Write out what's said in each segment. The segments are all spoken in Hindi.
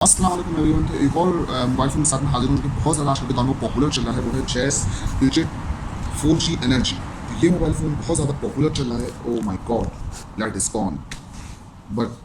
अस्सलाम वालेकुम एवरीवन। तो एक और मोबाइल फ़ोन के साथ में हाज़िर हूँ जो कि बहुत ज़्यादा आजकल के दौर में पॉपुलर चल रहा है, वो है जेस डिजिट 4G एनर्जी। तो ये मोबाइल फ़ोन बहुत ज़्यादा पॉपुलर चल रहा है। Oh my God, light is gone, but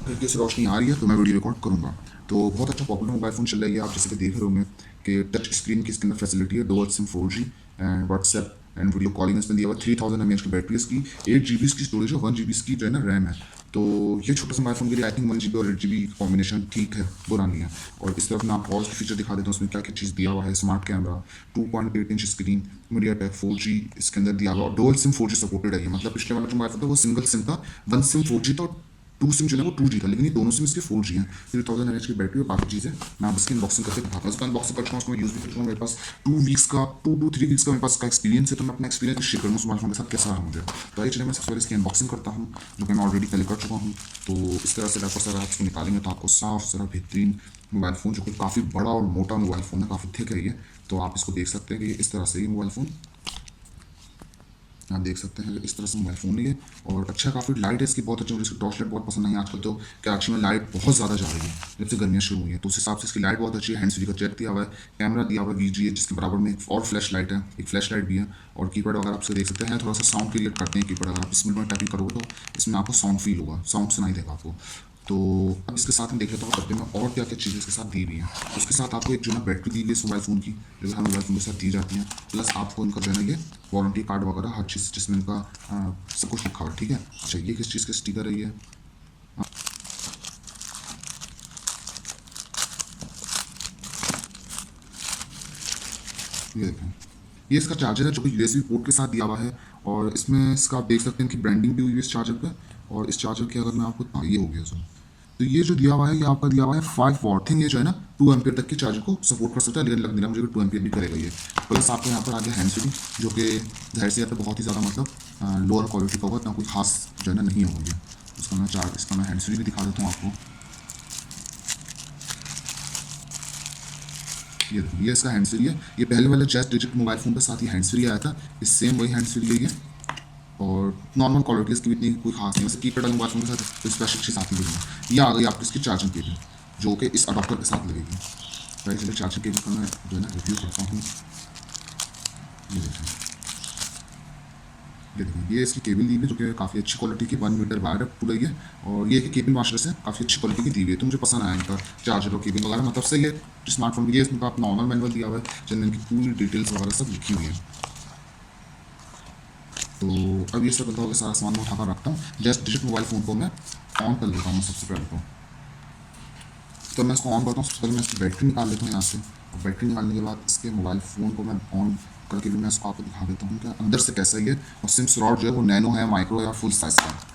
खिड़की से रोशनी आ रही है तो मैं वीडियो रिकॉर्ड करूँगा। तो बहुत अच्छा पॉपुलर मोबाइल फ़ोन चल रही है। आप जैसे कि देख रहे होंगे कि टच स्क्रीन की इसके अंदर फैसिलिटी है, dual SIM 4G and WhatsApp and video calling इसमें दिया हुआ है। 3000 mAh की बैटरी इसकी, 8 GB इसकी स्टोरेज है, 1 GB इसकी जो है ना रैम है। तो ये छोटा सा मोबाइल फ़ोन के लिए आई थिंक 1 GB और 8 GB कॉम्बिनेशन ठीक है, बुरा नहीं है। और इस तरफ मैं आपको और फीचर दिखा देता हूँ उसमें क्या क्या चीज़ दिया हुआ है। Smart camera, 2.8 inch screen, MediaTek 4G इसके अंदर दिया हुआ और डुअल सिम 4G सपोर्टेड है। ये मतलब पिछले वाला जो मोबाइल फोन था वो सिंगल सिम था, 1 सिम 4G था, 2 सिम जो है वो 2G था, लेकिन ये दोनों सिम इसके 4G हैं। 3000 mAh की बैटरी और बाकी चीज़ें मैं आप इसकी अनबॉक्सिंग करके दिखाता हूँ। इसका अनबॉक्सिंग करता हूँ, उसको मैं यूज़ भी करता हूँ। मेरे पास 2 वीक्स का 2 to 3 वीक्स का मेरे पास का एक्सपीरियंस है, तो मैं अपना एक्सपीरियंस शेयर करूँगा मोबाइल फोन के साथ कैसा रहा मुझे। तो आइए चलिए मैं सबसे पहले इसकी अनबॉक्सिंग करता हूँ, जो कि मैं ऑलरेडी पहले कर चुका हूँ। तो इस तरह से रैपर से आप इसको निकालेंगे तो आपको साफ ज़रा बेहतरीन मोबाइल फ़ोन, जो कि काफ़ी बड़ा और मोटा मोबाइल फ़ोन है, काफ़ी थिक है ये। तो आप इसको देख सकते हैं कि इस तरह से ये मोबाइल फ़ोन आप देख सकते हैं इस तरह से मोबाइल फ़ोन है ये। और अच्छा काफ़ी लाइट है इसकी, बहुत अच्छी। मुझे इसकी टॉर्च लाइट बहुत पसंद नहीं है आजकल, तो कराची में लाइट बहुत ज़्यादा जा रही है जब से गर्मियाँ शुरू हुई हैं, तो उस हिसाब से इसकी लाइट बहुत अच्छी है। हैंड्स फ्री का जेक दिया हुआ है, कैमरा दिया हुआ है VGA, जिसके बराबर में एक और फ्लैश लाइट है, एक फ्लैश लाइट भी है। और कीपैड वगैरह आप देख सकते हैं, थोड़ा सा साउंड क्रिएट करते हैं कीपैड। अगर आप स्पीड में टाइपिंग करोगे तो इसमें आपको साउंड फील होगा, साउंड सुनाई देगा आपको। तो अब इसके साथ में देख लेता हूँ डब्बे में और क्या क्या चीज़ें इसके साथ दी हुई हैं। उसके साथ आपको एक जो है बैटरी दी हुई है इस मोबाइल फ़ोन की, जो हर मोबाइल फ़ोन के साथ दी जाती है। प्लस आपको इनका जो है ना ये वारंटी कार्ड वगैरह हर चीज़ जिसमें इनका सब कुछ लिखा हुआ है, ठीक है। अच्छा ये किस चीज़ का स्टिकर है ये? ये देखें, ये इसका चार्जर है जो कि USB पोर्ट के साथ दिया हुआ है। और इसमें इसका आप देख सकते हैं कि ब्रांडिंग भी हुई है इस चार्जर पे। और इस चार्जर के अगर मैं आपको ये हो गया सर, तो ये जो दिया हुआ है ये आपका दिया हुआ है 5 वॉट थिंग। ये जो है ना 2 एम्पियर तक के चार्जर को सपोर्ट कर सकता है, लेकिन लग नहीं रहा मुझे कि 2 एम्पियर भी करेगा ये। प्लस आपको यहाँ पर आ गया हैंड फ्री, जो कि जाहिर सी बात है बहुत ही ज़्यादा मतलब लोअर क्वालिटी का होगा, ना कुछ खास जो है ना नहीं होगी। इसका मैं हैंड फ्री भी दिखा देता हूँ आपको। ये देखिए, ये इसका हैंड्स फ्री है। ये पहले वाले जेस डिजिट मोबाइल फ़ोन के साथ ही हैंड्स फ्री आया था, इस सेम वही हैंड्स फ्री है ये। और नॉर्मल क्वालिटी इसकी भी इतनी कोई खास नहीं है, वैसे कीपैड वाले मोबाइल फ़ोन के साथ कोई स्पेशल चीज़ आती नहीं है। ये आ गई आपको इसकी चार्जिंग केबल, जो कि इस अडॉप्टर के साथ लगेगी। तो इसलिए चार्जिंग केबल का मैं जो है ना रिव्यू करता हूँ। ये देखें, ये देखिए, ये इसकी केबल दी हुई है जो कि काफ़ी अच्छी क्वालिटी की 1 मीटर वायर पूरा ही है। और ये कि केबल मास्टर से काफ़ी अच्छी क्वालिटी की दी हुई है, तो मुझे पसंद आया इनका चार्जर और केबल वगैरह। मतलब से ये स्मार्टफोन ये इसमें आप नॉर्मल मैनुअल दिया हुआ है जिनमें इनकी पूरी डिटेल्स वगैरह सब लिखी हुई है। तो अब ये सब बंदा होगा, सारा सामान मैं उठाकर रखता हूँ। जस्ट डिजिट मोबाइल फ़ोन को मैं ऑन कर लेता हूँ सबसे पहले तो मैं इसको ऑन करता हूँ। सबसे पहले मैं इसकी बैटरी निकाल लेता हूँ यहाँ से, और बैटरी निकालने के बाद इसके मोबाइल फ़ोन को मैं ऑन करके भी मैं इसको आपको दिखा देता हूँ कि अंदर से कैसा ही है। और सिम स्लॉट जो है वो नैनो है, माइक्रो है और फुल साइज़ का है।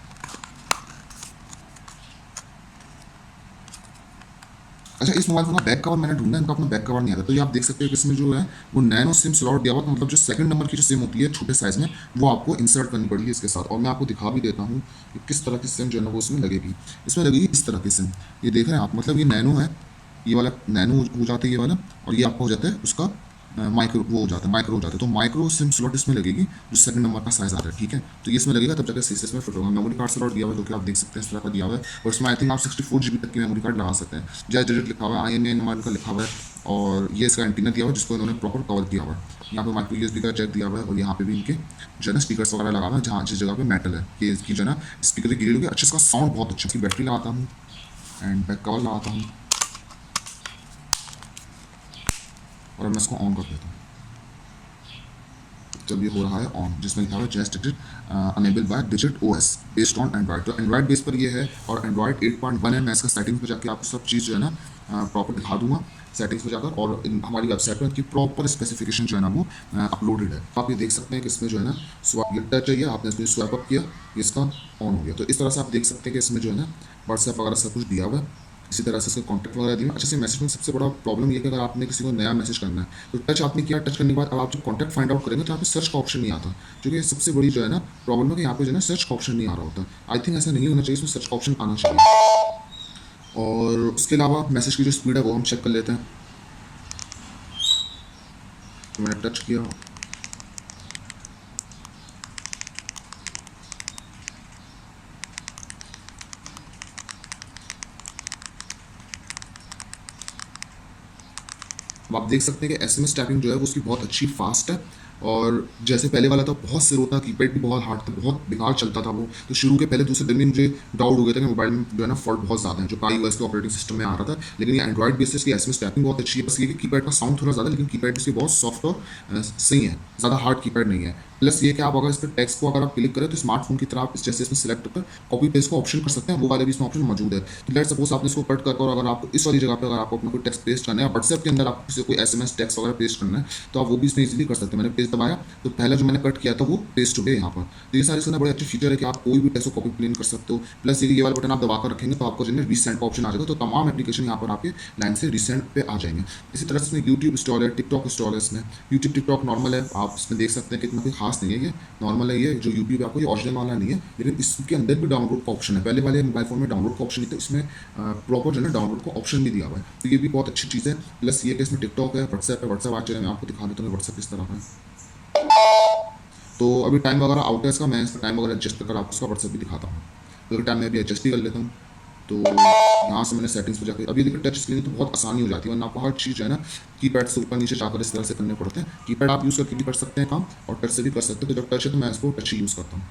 अच्छा, इस मोबाइल फोन का बैक कवर मैंने ढूंढा, इनका अपना बैक कवर नहीं आता। तो ये आप देख सकते हो कि इसमें जो है वो नैनो सिम स्लॉट दिया हुआ, तो मतलब जो सेकंड नंबर की जो सिम होती है छोटे साइज़ में, वो आपको इंसर्ट करनी पड़ेगी इसके साथ। और मैं आपको दिखा भी देता हूँ कि किस तरह की सिम जो है ना वो इसमें लगेगी। इसमें लगेगी इस तरह की सिम, ये देख रहे हैं आप, मतलब ये नैनो है, ये वाला नैनो हो जाता है ये वाला, और ये आपका हो जाता है उसका माइक्रो, वो हो जाता है माइक्रो हो जाता है। तो माइक्रो सिम स्लॉट इसमें लगेगी जो सेकंड नंबर का साइज़ आता है, ठीक है। तो ये इसमें लगेगा, तब जाकर सीसे इसमें फिट होगा। मेमोरी कार्ड स्लॉट दिया हुआ है जो कि आप देख सकते हैं इस तरह का दिया हुआ है। और इसमें आई थिंक आप 64 GB तक की मेमोरी कार्ड लगा सकते हैं। जैस डिजिट लिखा हुआ है, INA का लिखा हुआ है। और ये इसका एंटीना दिया हुआ है जिसको इन्होंने प्रॉपर कवर किया हुआ है। यहाँ पे माइक्रो USB का जैक दिया हुआ है, और यहाँ पे भी इनके जो है ना स्पीकर्स वगैरह लगा हुआ है, जहाँ जिस जगह पे मेटल है ये इसकी जो है ना स्पीकर की ग्रिल होगी। अच्छा, इसका साउंड बहुत अच्छा। इसकी बैटरी लगाता हूँ एंड बैक कवर लगाता हूँ, और मैं इसको ऑन कर देता हूँ। जब ये हो रहा है ऑन, जिसमें लिखा हुआ है जेस digit enable by digit OS based on Android. तो एंड्रॉइड बेस पर ये है, और एंड्रॉइड 8.1 है। मैं इसका सेटिंग्स में जाकर आपको सब चीज़ जो है ना प्रॉपर दिखा दूंगा सेटिंग्स में जाकर। और हमारी वेबसाइट पर इनकी प्रॉपर स्पेसिफिकेशन जो है ना वो अपलोडेड है। तो आप ये देख सकते हैं कि इसमें जो है ना स्वाइप, ये टच है, ये आपने इसको स्वाइप अप किया, ये इसका ऑन हो गया। तो इस तरह से आप देख सकते हैं कि इसमें जो है ना व्हाट्सएप वगैरह सब कुछ दिया हुआ है। इसी तरह से इसका कॉन्टैक्ट वगैरह दिया। अच्छा, से मैसेज में सबसे बड़ा प्रॉब्लम ये है कि अगर आपने किसी को नया मैसेज करना है तो टच आपने किया, टच करने के बाद अब आप जब कॉन्टैक्ट फाइंड आउट करेंगे तो यहाँ पे सर्च का ऑप्शन नहीं आता, जो कि सबसे बड़ी जो है ना प्रॉब्लम है कि यहाँ पे जो है ना सर्च का ऑप्शन नहीं आ रहा होता। आई थिंक ऐसा नहीं होना चाहिए, इसमें सर्च का ऑप्शन आना चाहिए। और उसके अलावा मैसेज की जो स्पीड है वो हम चेक कर लेते हैं। तो मैंने टच किया, अब आप देख सकते हैं कि SMS टैपिंग जो है वो उसकी बहुत अच्छी फास्ट है, और जैसे पहले वाला था बहुत सिर होता, कीपैड भी बहुत हार्ड था, बहुत बेकार चलता था वो। तो शुरू के पहले दूसरे दिन में मुझे डाउट हो गया था कि मोबाइल में जो है ना फॉल्ट बहुत ज़्यादा है, जो iOS के ऑपरेटिंग सिस्टम में आ रहा था। लेकिन ये एंड्रॉइड बेसिस की SMS टैपिंग बहुत अच्छी है, बस ये कि कीपैड का साउंड थोड़ा ज़्यादा, लेकिन कीपैड इसकी बहुत सॉफ्ट और सही है, ज़्यादा हार्ड कीपैड नहीं है। प्लस ये कि आप अगर इस पर टेक्स्ट को अगर आप क्लिक करें तो स्मार्टफोन की तरह आप जैसे इसमें सेलेक्ट कर कॉपी पेस्ट का ऑप्शन कर सकते हैं, वो वाले भी इसमें ऑप्शन मौजूद है। तो लेट सपोज आपने इसको कट कर, और अगर आपको इस वाली जगह पे अगर आपको अपना कोई टेक्स्ट पेस्ट करना है, व्हाट्सएप के अंदर आपको किसी कोई SMS टेक्स्ट वगैरह पेस्ट करना है, तो आप वो भी इसमें इजीली कर सकते हैं। मैंने पेस्ट दबाया तो पहला जो मैंने कट किया था वो पेस्ट हो गया यहाँ पर। तो ये सारे इसके अंदर बड़े अच्छे फीचर है कि आप कोई भी टेक्स्ट को कॉपी प्लेन कर सकते हो। प्लस ये वाला बटन आप दबा कर रखेंगे तो आपको जो है रीसेंट का ऑप्शन आ जाएगा, तो तमाम एप्लीकेशन यहाँ पर आपके लाइन से रीसेंट पे आ जाएंगे। इसी तरह से इसमें यूट्यूब इंस्टॉल है, टिकटॉक इंस्टॉल है। इसमें यूट्यूब टिकटॉक नॉर्मल है, आप इसमें देख सकते हैं कि इतना कोई खास नहीं है, ये नॉर्मल है। ये जो यूट्यूब है आपको ये ओरिजिनल वाला नहीं है, लेकिन इसके अंदर भी डाउनलोड का ऑप्शन है। पहले वाले मोबाइल फोन में डाउनलोड का ऑप्शन नहीं था, इसमें प्रॉपर जो है ना डाउनलोड का ऑप्शन भी दिया हुआ है, तो ये भी बहुत अच्छी चीज़ है। प्लस ये कि इसमें टिकटॉक है, व्हाट्सएप है। व्हाट्सएप आज मैं आपको दिखा देता हूँ व्हाट्सएप किस तरह का है। तो अभी टाइम वगैरह आउट है इसका, मैं इसका टाइम वगैरह एडजस्ट कर आपको उसका व्हाट्सएप भी दिखाता हूँ। तो टाइम मैं अभी एडजस्ट ही कर लेता हूँ। तो यहाँ से मैंने सेटिंग्स पे जाकर, अभी देखिए टच स्क्रीन तो बहुत आसानी हो जाती है, वरना आपको हर चीज़ जो है ना कीपैड से ऊपर नीचे जाकर इस तरह से करने पड़ते हैं। कीपैड आप यूज़ करके भी कर सकते हैं काम, और टच से भी कर सकते हैं। तो जब टच है तो मैं इसको टच ही यूज़ करता हूँ।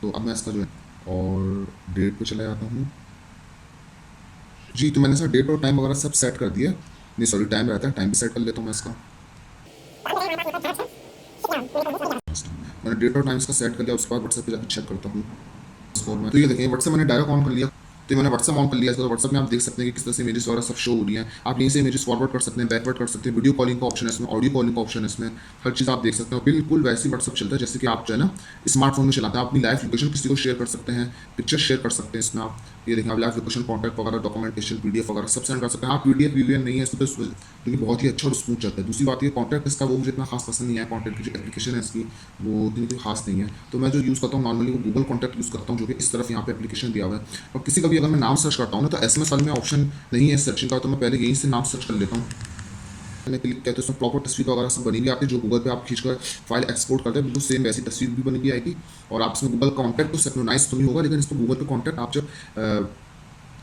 तो अब मैं इसका जो है और डेट पे चला जाता हूँ जी। तो मैंने सर डेट और टाइम वगैरह सब सेट कर दिया। नहीं सॉरी, टाइम रहता है, टाइम भी सेट कर लेता हूँ मैं इसका। मैंने डेट और टाइम इसका सेट कर लिया, उसके बाद व्हाट्सएप पे जाकर चेक करता हूँ स्कोर में। तो ये देखें व्हाट्सएप मैंने डायरेक्ट ऑन कर लिया। तो मैंने व्हाट्सएप ऑन कर लिया, तो व्हाट्सएप में आप देख सकते हैं कि किस तरह से इमेजेस वगैरह सब शो हो रही हैं। आप यहीं से इमेजेस फॉरवर्ड कर सकते हैं, बैकवर्ड कर सकते हैं, वीडियो कॉलिंग का ऑप्शन है इसमें, ऑडियो कॉलिंग का ऑप्शन है इसमें, हर चीज़ आप देख सकते हैं। बिल्कुल वैसे ही व्हाट्सएप चलता है जैसे कि आप जो है ना स्मार्टफोन में चलाते हैं। आप अपनी लाइव लोकेशन किसी को शेयर कर सकते हैं, पिक्चर शेयर कर सकते हैं इसमें आप। ये देखें आप लाइव लोकेशन, कॉन्टैक्ट वगैरह, डॉक्यूमेंटेशन, PDF वगैरह सब सेंड कर सकते हैं। आप PDF VPN नहीं है इसमें, तो लेकिन बहुत ही अच्छा और स्मूथ चलता है। दूसरी बात ये कॉन्टैक्ट इसका वो मुझे इतना खास पसंद नहीं है, कॉन्टैक्ट की जो एप्लीकेशन है इसकी वो उतनी कोई खास नहीं है। तो मैं जो यूज़ करता हूँ नॉर्मली वो गूगल कॉन्टैक्ट यूज़ करता हूँ, जो कि इस तरफ यहाँ पे एप्लीकेशन दिया हुआ है। और किसी का भी अगर मैं नाम सर्च करता हूँ ना, तो SMS वाले में ऑप्शन नहीं है सर्चिंग का, तो मैं पहले यहीं से नाम सर्च कर लेता हूँ। मैंने क्लिक किया तो इसमें प्रॉपर तस्वीर वगैरह सब बनी हुई आती है, जो गूगल पे आप खींचकर फाइल एक्सपोर्ट करते हैं, बिल्कुल सेम वैसी तस्वीर भी बनी हुई आएगी। और आप इसमें गूगल कॉन्टैक्ट तो सिंक्रोनाइज तो नहीं होगा, लेकिन इसमें गूगल पे कॉन्टैक्ट आप जब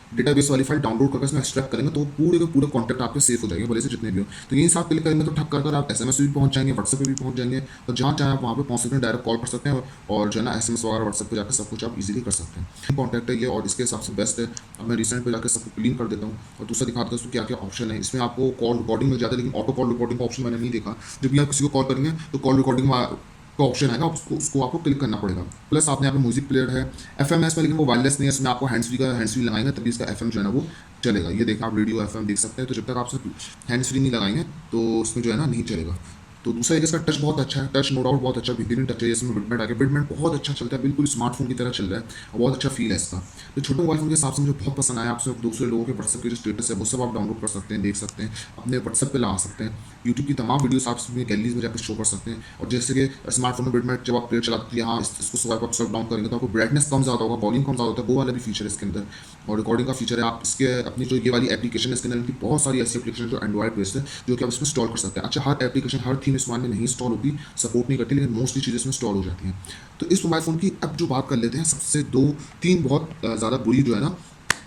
डेटाबेस वाली फाइल डाउनलोड करके इसमें एक्सट्रैक्ट करेंगे तो पूरे के पूरे कॉन्टैक्ट आपके सेफ हो जाएंगे, भले से जितने भी हो। तो यही साथ क्लिक करेंगे तो ठक कर आप SMS पे भी पहुंच जाएंगे, व्हाट्सएप पे भी पहुंच जाएंगे, और जहाँ चाहे आप वहाँ पे पहुंच सकते हैं, डायरेक्ट कॉल कर सकते हैं, और जो है ना SMS वगैरह व्हाट्सएप पे जाकर सब कुछ आप इजीली कर सकते हैं। कॉन्टैक्ट है ये, और इसके हिसाब से बेस्ट है। अब मैं रिसेंट पे जाकर सबको क्लीन कर देता हूँ, और दूसरा दिखाता हूँ क्या क्या ऑप्शन है इसमें। आपको कॉल रिकॉर्डिंग मिल जाता है, लेकिन ऑटो कॉल रिकॉर्डिंग का ऑप्शन मैंने नहीं देखा। जब भी आप किसी को कॉल करेंगे तो कॉल रिकॉर्डिंग का ऑप्शन आएगा, उसको आपको क्लिक करना पड़ेगा। प्लस आपने यहाँ पे म्यूजिक प्लेयर है, FMS में, लेकिन वो वायरलेस नहीं है, इसमें आपको हैंड्स फ्री लगाएंगे तभी इसका FM जो है ना वो चलेगा। ये देखा आप रेडियो FM देख सकते हैं, तो जब तक आप हैंड्स फ्री नहीं लगाएंगे तो उसमें जो है ना नहीं चलेगा। तो दूसरा एक इसका टच बहुत अच्छा है, टच नो डाउट बहुत अच्छा बेहतरीन टच है। इसमें बिटमेट आगे, बिटमेट बहुत अच्छा चलता है, बिल्कुल स्मार्टफोन की तरह चल रहा है, और बहुत अच्छा फील है इसका। तो छोटे मोबाइल फोन के हिसाब से मुझे बहुत पसंद आया। आपसे दूसरे लोगों के व्हाट्सएप के जो स्टेटस है वो सब आप डाउनलोड कर सकते हैं, देख सकते हैं, अपने व्हाट्सएप पे लगा सकते हैं। यूट्यूब की तमाम वीडियोस आप अपनी गैलरीज में जाकर शो कर सकते हैं। और जैसे कि स्मार्टफोन में बिटमेट जब आप प्लेयर चलाते हैं, यहाँ इसको स्वाइप अप स्वाइप डाउन करेंगे तो आपको ब्राइटनेस कम ज़्यादा होगा, वॉल्यूम कम ज़्यादा होता है, वो वाला भी फीचर है इसके अंदर। और रिकॉर्डिंग का फीचर है। आप इसके अपनी जो ये वाली एप्लीकेशन है इसके अंदर इनकी बहुत सारी ऐसी एप्लीकेशन जो एंड्रॉइड बेस्ड है, जो कि आप इसमें इंस्टॉल कर सकते हैं। अच्छा, हर एप्लीकेशन हर थीम इस में नहीं इंस्टॉल होती, सपोर्ट नहीं करती, लेकिन मोस्टली चीज़ें इसमें इंस्टॉल हो जाती हैं। तो इस मोबाइल फ़ोन की अब जो बात कर लेते हैं, सबसे दो तीन बहुत ज़्यादा बुरी जो है ना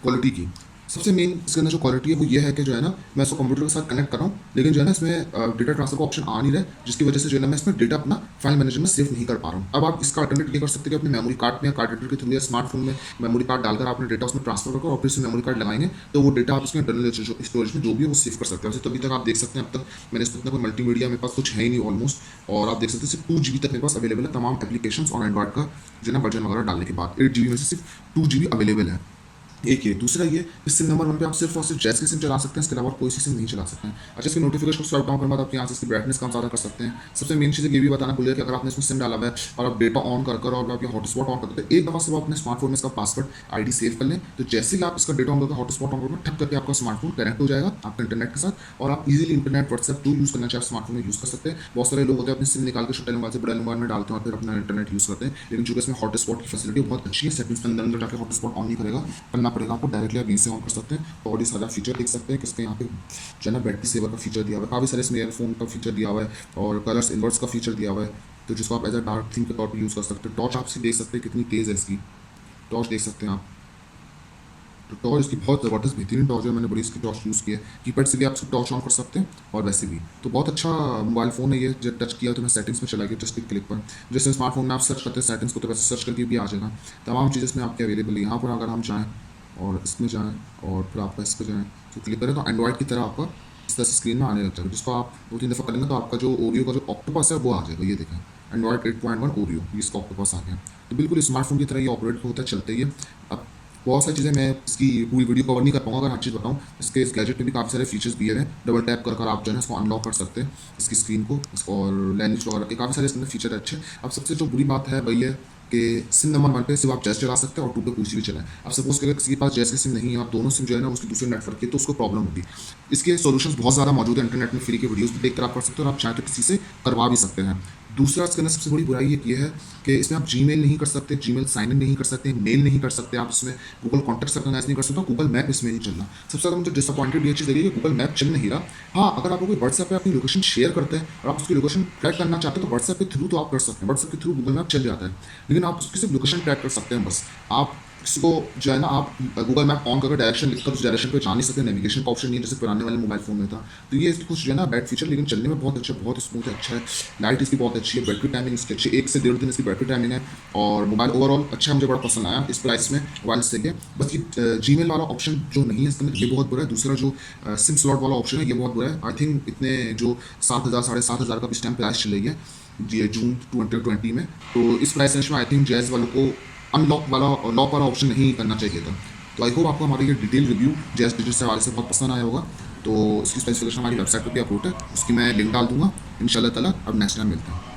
क्वालिटी की। सबसे मेन इसके अंदर जो क्वालिटी है वो ये है कि जो है ना मैं इसको कंप्यूटर के साथ कनेक्ट कर रहा हूँ, लेकिन जो है ना इसमें डेटा ट्रांसफर का ऑप्शन आ नहीं रहा है, जिसकी वजह से जो है ना मैं इसमें डेटा अपना फाइल मैनेजर में सेव नहीं कर पा रहा हूँ। अब आप इसका अल्टरनेट ये कर सकते हैं कि अपने मेमोरी कार्ड में या कार्ड रीडर के थ्रू या स्मार्टफोन में मेमोरी कार्ड डालकर आपने डेटा उसमें ट्रांसफर करके और फिर से मेमोरी कार्ड लगाएंगे तो वो डेटा आप उसके इंटरनल स्टोरेज में जो भी है वो सेव कर सकते हैं। तभी तक आप देख सकते हैं अब तक मैंने इसमें इतना कोई मल्टीमीडिया मेरे पास कुछ है ही नहीं ऑलमोस्ट, और आप देख सकते हैं सिर्फ 2 GB तक मेरे पास अवेलेबल है तमाम एप्लीकेशन और एंड्रॉइड का जो है ना वर्जन वगैरह डालने के बाद 8 GB में से सिर्फ 2 GB अवेलेबल है। एक ये दूसरा ये इस सिम नंबर 1 पे आप सिर्फ और सिर्फ जैस की सिम चला सकते हैं, इसके अलावा कोई सी सिम नहीं चला सकते हैं। अच्छा, इसकी नोटिफिकेशन को स्वाइप डाउन करने के बाद आप यहाँ से इसकी ब्राइटनेस कम ज़्यादा कर सकते हैं। सबसे मेन चीज़ ये भी बताना भूल गया कि अगर आपने इसमें सिम डाला हुआ है और आप डेटा ऑन कर और आप हॉटस्पॉट ऑन करते हैं, एक दफ़ा से आप अपने स्मार्टफोन में इसका पासवर्ड ID सेव कर लें, तो जैसे ही आप इसका डेटा ऑन करके हॉटस्पॉट ऑन करोगे, ठक करके आपका स्मार्टफोन कनेक्ट हो जाएगा आपके इंटरनेट के साथ, और आप easily internet WhatsApp to use करना चाहे स्मार्टफोन में यूज़ कर सकते हैं। बहुत सारे लोग होते हैं अपनी सिम निकाल के छोटे मोबाइल से बड़े मोबाइल में डालते हैं और फिर अपना इंटरनेट यूज़ करते हैं, लेकिन चूंकि इसमें हॉटस्पॉट की फैसिलिटी बहुत अच्छी है, सेटिंग्स के अंदर जाकर हॉटस्पॉट ऑन नहीं करना पड़ेगा आपको, डायरेक्टली आप यहीं से ऑन कर सकते हैं। और ये सारा फीचर देख सकते हैं कि इसके यहाँ पे जो है ना बैटरी सेवर का फीचर दिया हुआ है, काफ़ी सारे इसमें ईयरफोन का फीचर दिया हुआ है, और कलर्स इन्वर्ट्स का फीचर दिया हुआ है, तो जिसको आप एज अ डार्क थीम के तौर पर यूज़ कर सकते हैं। टॉर्च आप देख सकते हैं कितनी तेज़ है इसकी, टॉर्च देख सकते हैं आप। तो टॉर्च इसकी बहुत ज़बरदस्त बेहतरीन टॉर्च है, मैंने बड़ी इसकी टॉर्च यूज़ की है। कीपैड से भी आप इसको टॉर्च ऑन कर सकते हैं और वैसे भी तो बहुत अच्छा मोबाइल फ़ोन है ये। जब टच किया तो मैं सेटिंग्स में चला गया जस्ट एक क्लिक पर। जैसे स्मार्टफोन में आप सर्च करते हैं सेटिंग्स को तो वैसे सर्च करके भी आ जाएगा। तमाम चीज़ें इसमें आपके अवेलेबल है। यहाँ पर अगर हम जाएँ और इसमें जाएँ और फिर आपका इस पर जाएँ तो क्लिक करें तो एंड्रॉइड की तरह आपका इस तरह से स्क्रीन में आने लग जाएगा, जिसको आप 2-3 दफ़ा करेंगे तो आपका जो ओरियो का जो ऑक्टोपस है वो आ जाएगा। ये देखें एंड्रॉइड 8.1 ओरियो, ये इसका ऑक्टोपस आ गया। तो बिल्कुल स्मार्टफोन की तरह ये ऑपरेट होता है, चलते ही है। अब बहुत सारी चीज़ें मैं इसकी पूरी वीडियो कवर नहीं कर पाऊंगा, अगर हर चीज़ बताऊँ। इसके इस गैजेट में भी काफ़ी सारे फीचर्स दिए हुए हैं। डबल टैप कर आप जो है इसको अनलॉक कर सकते हैं इसकी स्क्रीन को, और लैंग्वेज वगैरह के काफ़ी सारे इसमें फीचर अच्छे। अब सबसे जो बुरी बात है वही है कि सिम नंबर 1 पे सिर्फ आप जैस चला सकते हैं और 2 पे कुछ भी चलाएं। अब सपोज करें किसी के पास जैस की सिम नहीं है, आप दोनों सिम जो है ना उसके दूसरे नेटवर्क के, तो उसको प्रॉब्लम होगी। इसके सॉल्यूशंस बहुत ज़्यादा मौजूद है इंटरनेट में, फ्री के वीडियोस भी देखकर आप कर सकते हो और आप चाहें तो किसी से करवा भी सकते हैं। दूसरा इसके अंदर सबसे बड़ी बुराई ये है कि इसमें आप जीमेल नहीं कर सकते, जीमेल साइन इन नहीं कर सकते, मेल नहीं कर सकते, आप इसमें गूगल कॉन्टैक्ट ऑर्गेनाइज नहीं कर सकते, गूगल मैप इसमें नहीं चलना। सबसे ज़्यादा मुझे डिसअपॉइंटेड ये चीज़ लगी कि गूगल मैप चल नहीं रहा। हाँ, अगर आप कोई व्हाट्सएप पे अपनी लोकेशन शेयर करते हैं और आप उसकी लोकेशन ट्रैक करना चाहते हैं तो व्हाट्सएप के थ्रू तो आप कर सकते हैं, व्हाट्सएप के थ्रू गूगल मैप चल जाता है, लेकिन आप उसकी सिर्फ लोकेशन ट्रैक कर सकते हैं बस। आप किसी को जो है ना आप गूगल मैप ऑन करके डायरेक्शन लिखकर उस डायरेक्शन पे जा नहीं सकते, नेविगेशन का ऑप्शन नहीं है जैसे पुराने वाले मोबाइल फ़ोन में था। तो ये कुछ जो है ना बैड फीचर, लेकिन चलने में बहुत अच्छा, बहुत स्मूथ है, अच्छा है। लाइट इसकी बहुत अच्छी है, बैटरी टाइमिंग इसकी अच्छी है, 1 से 1.5 दिन इसकी बैटरी टाइमिंग है। और मोबाइल ओवरऑल अच्छा है, मुझे बड़ा पसंद आया इस प्राइस में मोबाइल से के। बस ये जीमेल वाला ऑप्शन जो नहीं है इसके अंदर, ये बहुत बुरा है। दूसरा जो सिम स्लॉट वाला ऑप्शन है ये बहुत बुरा है। आई थिंक इतने जो 7,000 7,500 का इस टाइम प्राइस चलेगी है ये जून 2020 में, तो इस प्राइस रेंज में आई थिंक जैज़ वालों को अनलॉक वाला और लॉक वाला ऑप्शन नहीं करना चाहिए था। तो आई होप आपको हमारा ये डिटेल रिव्यू जैज़ डिजिटल से हवाले से बहुत पसंद आया होगा। तो इसकी स्पेसिफिकेशन हमारी वेबसाइट पर भी अपलोड है, उसकी मैं लिंक डाल दूंगा। इंशाल्लाह ताला अब नेक्स्ट टाइम मिलते हैं।